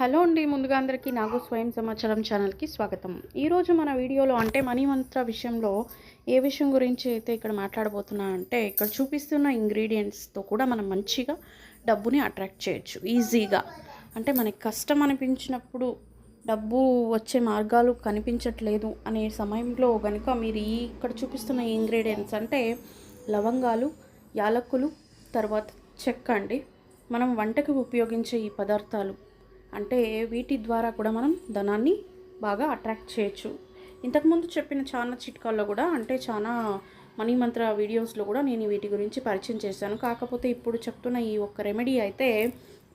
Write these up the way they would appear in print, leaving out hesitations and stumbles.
Hello అండి. ముందుగా అందరికీ నాగు స్వయం సమాచారం ఛానల్కి స్వాగతం. ఈరోజు మన వీడియోలో అంటే మనీ మంత్ర విషయంలో ఏ విషయం గురించి అయితే ఇక్కడ మాట్లాడబోతున్నా అంటే ఇక్కడ చూపిస్తున్న ఇంగ్రీడియంట్స్తో కూడా మనం మంచిగా డబ్బుని అట్రాక్ట్ చేయొచ్చు ఈజీగా. అంటే మనకి కష్టం అనిపించినప్పుడు డబ్బు వచ్చే మార్గాలు కనిపించట్లేదు అనే సమయంలో కనుక మీరు ఇక్కడ చూపిస్తున్న ఇంగ్రీడియంట్స్ అంటే లవంగాలు, యాలకులు, తర్వాత చెక్క అండి. మనం వంటకు ఉపయోగించే ఈ పదార్థాలు అంటే వీటి ద్వారా కూడా మనం ధనాన్ని బాగా అట్రాక్ట్ చేయొచ్చు. ఇంతకుముందు చెప్పిన చాలా చిట్కాల్లో కూడా అంటే చాలా మనీ మంత్ర వీడియోస్లో కూడా నేను వీటి గురించి పరిచయం చేశాను. కాకపోతే ఇప్పుడు చెప్తున్న ఈ ఒక్క రెమెడీ అయితే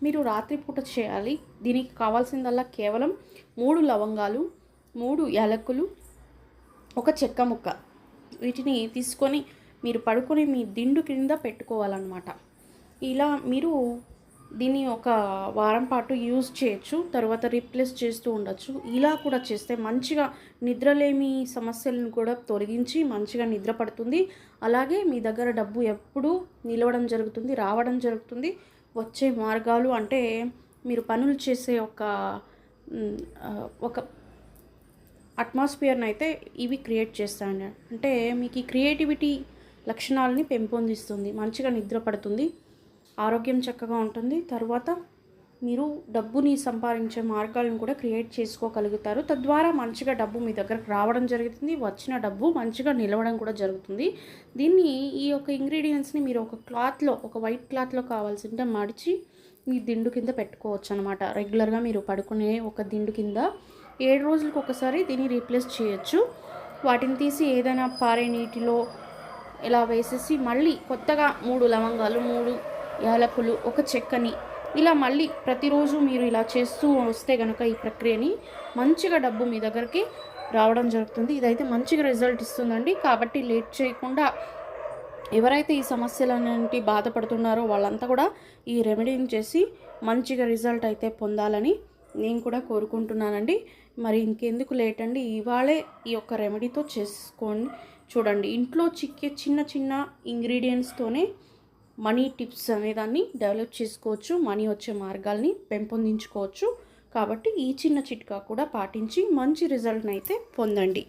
మీరు రాత్రిపూట చేయాలి. దీనికి కావాల్సిందల్లా కేవలం 3 లవంగాలు, 3 యాలకులు, ఒక చెక్క ముక్క. వీటిని తీసుకొని మీరు పడుకొని మీ దిండు కింద పెట్టుకోవాలన్నమాట. ఇలా మీరు దీన్ని ఒక వారం పాటు యూజ్ చేయొచ్చు. తర్వాత రీప్లేస్ చేస్తూ ఉండొచ్చు. ఇలా కూడా చేస్తే మంచిగా నిద్రలేమి సమస్యలను కూడా తొలగించి మంచిగా నిద్ర పడుతుంది. అలాగే మీ దగ్గర డబ్బు ఎప్పుడూ నిలవడం జరుగుతుంది, రావడం జరుగుతుంది. వచ్చే మార్గాలు అంటే మీరు పనులు చేసే ఒక అట్మాస్ఫియర్ని అయితే ఇవి క్రియేట్ చేస్తాయండి. అంటే మీకు ఈ క్రియేటివిటీ లక్షణాలని పెంపొందిస్తుంది. మంచిగా నిద్ర పడుతుంది, ఆరోగ్యం చక్కగా ఉంటుంది. తర్వాత మీరు డబ్బుని సంపాదించే మార్గాలను కూడా క్రియేట్ చేసుకోగలుగుతారు. తద్వారా మంచిగా డబ్బు మీ దగ్గరకు రావడం జరుగుతుంది. వచ్చిన డబ్బు మంచిగా నిలవడం కూడా జరుగుతుంది. దీన్ని ఈ యొక్క ఇంగ్రీడియంట్స్ని మీరు ఒక క్లాత్లో, ఒక వైట్ క్లాత్లో కావాల్సింటే మడిచి మీ దిండు కింద పెట్టుకోవచ్చు అనమాట. రెగ్యులర్గా మీరు పడుకునే ఒక దిండు కింద 7 రోజులకు ఒకసారి దీన్ని రీప్లేస్ చేయొచ్చు. వాటిని తీసి ఏదైనా పారే నీటిలో ఇలా వేసేసి మళ్ళీ కొత్తగా 3 లవంగాలు, 3 యాలకులు, ఒక చెక్కని ఇలా మళ్ళీ ప్రతిరోజు మీరు ఇలా చేస్తూ వస్తే కనుక ఈ ప్రక్రియని మంచిగా డబ్బు మీ దగ్గరికి రావడం జరుగుతుంది. ఇదైతే మంచిగా రిజల్ట్ ఇస్తుందండి. కాబట్టి లేట్ చేయకుండా ఎవరైతే ఈ సమస్యలన్నింటి బాధపడుతున్నారో వాళ్ళంతా కూడా ఈ రెమెడీని చేసి మంచిగా రిజల్ట్ అయితే పొందాలని నేను కూడా కోరుకుంటున్నానండి. మరి ఇంకెందుకు లేట్ అండి, ఇవాళే ఈ యొక్క రెమెడీతో చేసుకొని చూడండి. ఇంట్లో చిక్కే చిన్న చిన్న ఇంగ్రీడియంట్స్తోనే మనీ టిప్స్ అనేదాన్ని డెవలప్ చేసుకోవచ్చు. మనీ వచ్చే మార్గాల్ని పెంపొందించుకోవచ్చు. కాబట్టి ఈ చిన్న చిట్కా కూడా పాటించి మంచి రిజల్ట్ని అయితే పొందండి.